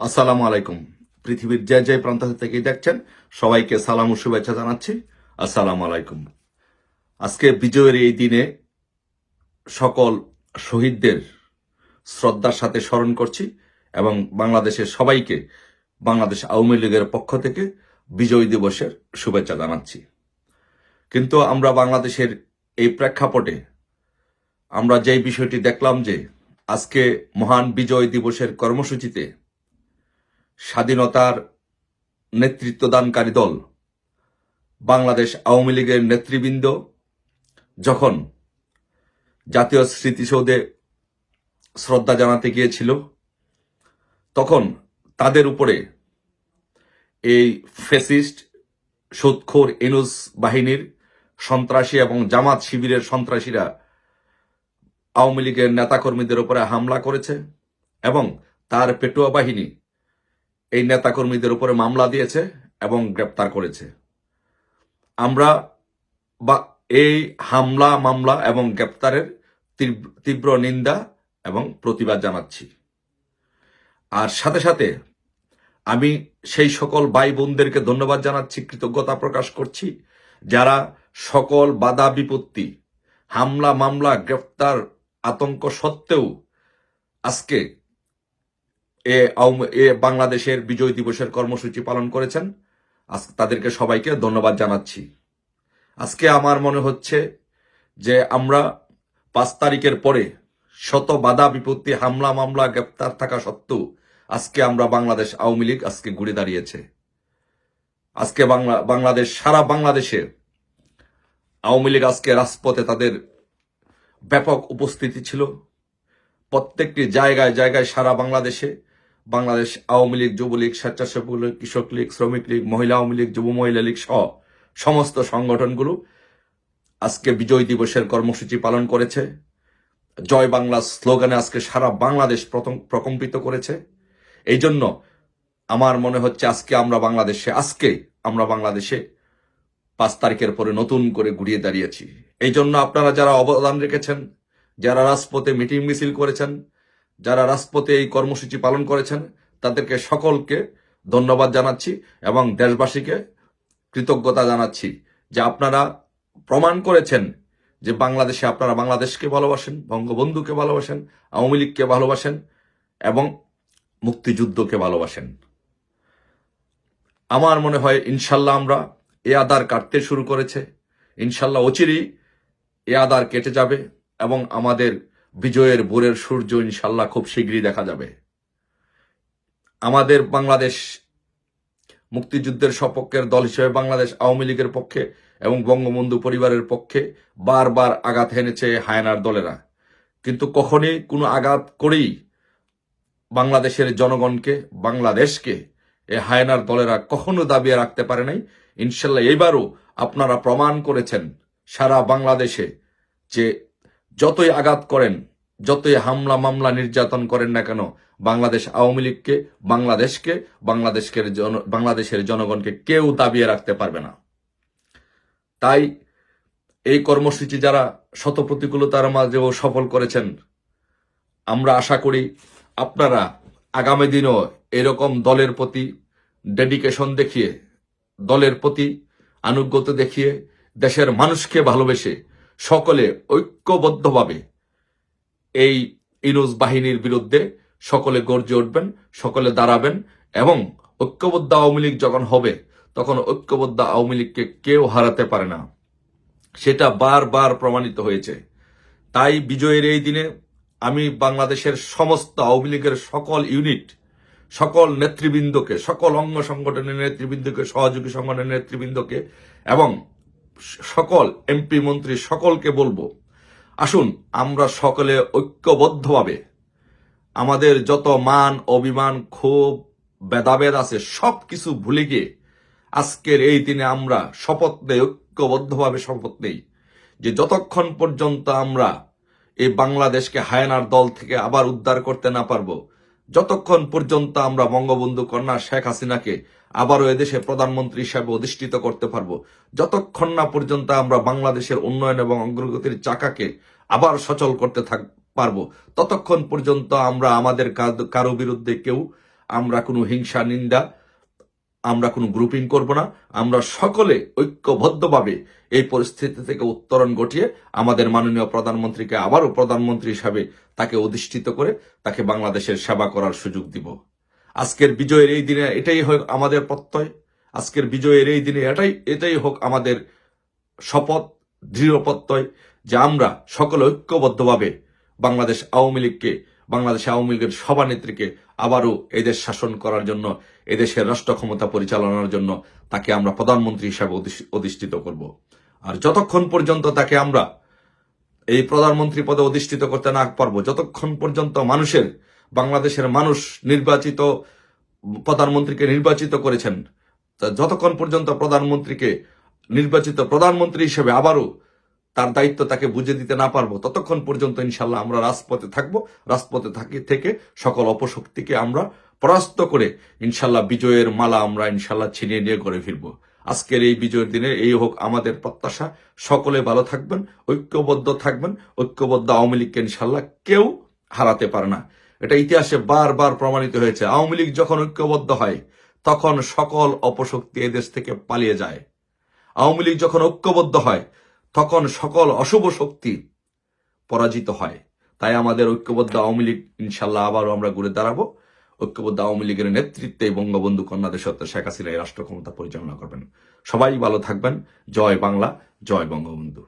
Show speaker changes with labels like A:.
A: আসসালামু আলাইকুম। পৃথিবীর যে যে প্রান্ত থেকে দেখছেন সবাইকে সালাম ও শুভেচ্ছা জানাচ্ছি। আসসালামু আলাইকুম। আজকে বিজয়ের এই দিনে সকল শহীদদের শ্রদ্ধার সাথে স্মরণ করছি এবং বাংলাদেশের সবাইকে বাংলাদেশ আওয়ামী লীগের পক্ষ থেকে বিজয় দিবসের শুভেচ্ছা জানাচ্ছি। কিন্তু আমরা বাংলাদেশের এই প্রেক্ষাপটে আমরা যেই বিষয়টি দেখলাম যে আজকে মহান বিজয় দিবসের কর্মসূচিতে স্বাধীনতার নেতৃত্বদানকারী দল বাংলাদেশ আওয়ামী লীগের নেতৃবৃন্দ যখন জাতীয় স্মৃতিসৌধে শ্রদ্ধা জানাতে গিয়েছিল, তখন তাদের উপরে এই ফ্যাসিস্ট সুদখোর ইনুস বাহিনীর সন্ত্রাসী এবং জামাত শিবিরের সন্ত্রাসীরা আওয়ামী লীগের নেতাকর্মীদের উপরে হামলা করেছে এবং তার পেটুয়া বাহিনী এই নেতাকর্মীদের উপরে মামলা দিয়েছে এবং গ্রেপ্তার করেছে। আমরা এই হামলা মামলা এবং গ্রেপ্তারের তীব্র নিন্দা এবং প্রতিবাদ জানাচ্ছি। আর সাথে সাথে আমি সেই সকল ভাই বোনদেরকে ধন্যবাদ জানাচ্ছি, কৃতজ্ঞতা প্রকাশ করছি, যারা সকল বাধা বিপত্তি, হামলা মামলা, গ্রেপ্তার, আতঙ্ক সত্ত্বেও আজকে বাংলাদেশের বিজয় দিবসের কর্মসূচি পালন করেছেন। আজকে তাদেরকে সবাইকে ধন্যবাদ জানাচ্ছি। আজকে আমার মনে হচ্ছে যে আমরা 5 তারিখের পরে শত বাধা বিপত্তি, হামলা মামলা, গ্রেপ্তার থাকা সত্ত্বেও আজকে আমরা বাংলাদেশ আওয়ামী লীগ আজকে ঘুরে দাঁড়িয়েছে। আজকে বাংলাদেশ সারা বাংলাদেশে আওয়ামী লীগ আজকে রাজপথে তাদের ব্যাপক উপস্থিতি ছিল। প্রত্যেকটি জায়গায় জায়গায় সারা বাংলাদেশে বাংলাদেশ আওয়ামী লীগ, যুবলীগ, স্বেচ্ছাসেবক লীগ, কৃষক লীগ, শ্রমিক লীগ, মহিলা আওয়ামী লীগ, যুব মহিলা লীগ সহ সমস্ত সংগঠনগুলো আজকে বিজয় দিবসের কর্মসূচি পালন করেছে। জয় বাংলা স্লোগানে আজকে সারা বাংলাদেশ প্রকম্পিত করেছে। এই জন্য আমার মনে হচ্ছে আজকে আমরা বাংলাদেশে 5 তারিখের পরে নতুন করে ঘুরিয়ে দাঁড়িয়েছি। এই জন্য আপনারা যারা অবদান রেখেছেন, যারা রাজপথে মিটিং মিছিল করেছেন, যারা রাজপথে এই কর্মসূচি পালন করেছেন, তাদেরকে সকলকে ধন্যবাদ জানাচ্ছি এবং দেশবাসীকে কৃতজ্ঞতা জানাচ্ছি যে আপনারা প্রমাণ করেছেন যে বাংলাদেশে আপনারা বাংলাদেশকে ভালোবাসেন, বঙ্গবন্ধুকে ভালোবাসেন, আওয়ামী লীগকে ভালোবাসেন এবং মুক্তিযুদ্ধকে ভালোবাসেন। আমার মনে হয় ইনশাল্লাহ আমরা এ আদার কাটতে শুরু করেছে। ইনশাল্লাহ অচিরেই এ আদার কেটে যাবে এবং আমাদের বিজয়ের ভোরের সূর্য ইনশাল্লাহ খুব শীঘ্রই দেখা যাবে। আমাদের বাংলাদেশ মুক্তিযুদ্ধের সপক্ষের দল হিসেবে বাংলাদেশ আওয়ামী লীগের পক্ষে এবং বঙ্গবন্ধু পরিবারের পক্ষে বারবার আঘাত হেনেছে হায়নার দলেরা, কিন্তু কখনই কোনো আঘাত করেই বাংলাদেশের জনগণকে, বাংলাদেশকে এ হায়নার দলেরা কখনো দাবিয়ে রাখতে পারে নাই। ইনশাল্লাহ এইবারও আপনারা প্রমাণ করেছেন সারা বাংলাদেশে যে যতই আঘাত করেন, যতই হামলা মামলা নির্যাতন করেন না কেন, বাংলাদেশ আওয়ামী লীগকে, বাংলাদেশের জনগণকে কেউ দাবিয়ে রাখতে পারবে না। তাই এই কর্মসূচি যারা শত প্রতিকূলতার মাঝেও সফল করেছেন, আমরা আশা করি আপনারা আগামী দিনও এরকম দলের প্রতি ডেডিকেশন দেখিয়ে, দলের প্রতি আনুগত্য দেখিয়ে, দেশের মানুষকে ভালোবেসে সকলে ঐক্যবদ্ধভাবে এই ইনুস বাহিনীর বিরুদ্ধে সকলে গর্জে উঠবেন, সকলে দাঁড়াবেন এবং ঐক্যবদ্ধ আওয়ামী লীগ যখন হবে তখন ঐক্যবদ্ধ আওয়ামী লীগকে কেউ হারাতে পারে না, সেটা বারবার প্রমাণিত হয়েছে। তাই বিজয়ের এই দিনে আমি বাংলাদেশের সমস্ত আওয়ামী লীগের সকল ইউনিট, সকল নেতৃবৃন্দকে, সকল অঙ্গ সংগঠনের নেতৃবৃন্দকে, সহযোগী সংগঠনের নেতৃবৃন্দকে এবং সকল এমপি মন্ত্রী সকলকে বলবো, আসুন আমরা সকলে ঐক্যবদ্ধভাবে আমাদের যত মান, অভিমান, ক্ষোভ, ভেদাভেদ আছে সবকিছু ভুলে গিয়ে আজকের এই দিনে আমরা শপথ নেই, ঐক্যবদ্ধভাবে শপথ নেই যে যতক্ষণ পর্যন্ত আমরা এই বাংলাদেশকে হায়নার দল থেকে আবার উদ্ধার করতে না পারবো, যতক্ষণ পর্যন্ত আমরা বঙ্গবন্ধু কন্যা শেখ হাসিনাকে আবারও এদেশে প্রধানমন্ত্রী হিসাবে অধিষ্ঠিত করতে পারবো, যতক্ষণ না পর্যন্ত আমরা বাংলাদেশের উন্নয়ন এবং অগ্রগতির চাকাকে আবার সচল করতে পারবো, ততক্ষণ পর্যন্ত আমরা আমাদের কারো বিরুদ্ধে কেউ আমরা কোনো হিংসা নিন্দা, আমরা কোনো গ্রুপিং করব না। আমরা সকলে ঐক্যবদ্ধভাবে এই পরিস্থিতি থেকে উত্তরণ ঘটিয়ে আমাদের মাননীয় প্রধানমন্ত্রীকে আবারও প্রধানমন্ত্রী হিসাবে তাকে অধিষ্ঠিত করে তাকে বাংলাদেশের সেবা করার সুযোগ দিব। আজকের বিজয়ের এই দিনে এটাই হোক আমাদের প্রত্যয়, আজকের বিজয়ের এই দিনে এটাই হোক আমাদের শপথ, দৃঢ় প্রত্যয় যে আমরা সকলে ঐক্যবদ্ধভাবে বাংলাদেশ আওয়ামী লীগের সভানেত্রীকে আবারও এদেশ শাসন করার জন্য, এদেশের রাষ্ট্র ক্ষমতা পরিচালনার জন্য তাকে আমরা প্রধানমন্ত্রী হিসাবে অধিষ্ঠিত করব। আর যতক্ষণ পর্যন্ত তাকে আমরা এই প্রধানমন্ত্রী পদে অধিষ্ঠিত করতে না পারবো, যতক্ষণ পর্যন্ত বাংলাদেশের মানুষ প্রধানমন্ত্রীকে নির্বাচিত করেছেন, যতক্ষণ পর্যন্ত নির্বাচিত প্রধানমন্ত্রী হিসেবে আবারও তার দায়িত্ব তাকে বুঝে দিতে না পারবো, ততক্ষণ পর্যন্ত ইনশাল্লাহ আমরা রাজপথে থাকবো। রাজপথে থেকে সকল অপশক্তিকে আমরা পরাস্ত করে ইনশাল্লাহ বিজয়ের মালা আমরা ইনশাল্লাহ ছিনিয়ে নিয়ে ঘরে ফিরবো। আজকের এই বিজয়ের দিনে এই হোক আমাদের প্রত্যাশা। সকলে ভালো থাকবেন, ঐক্যবদ্ধ থাকবেন। ঐক্যবদ্ধ আওয়ামী লীগকে ইনশাল্লাহ কেউ হারাতে পারে না। এটা ইতিহাসে বারবার প্রমাণিত হয়েছে। আওয়ামী লীগ যখন ঐক্যবদ্ধ হয় তখন সকল অপশক্তি এদেশ থেকে পালিয়ে যায়। আওয়ামী লীগ যখন ঐক্যবদ্ধ হয় তখন সকল অশুভ শক্তি পরাজিত হয়। তাই আমাদের ঐক্যবদ্ধ আওয়ামী লীগ ইনশাল্লাহ আবারও আমরা ঘুরে দাঁড়াবো। ঐক্যবদ্ধ আওয়ামী লীগের নেতৃত্বে বঙ্গবন্ধু কন্যা দেশরত্ন শেখ হাসিনা এই রাষ্ট্র ক্ষমতা পরিচালনা করবেন। সবাই ভালো থাকবেন। জয় বাংলা, জয় বঙ্গবন্ধু।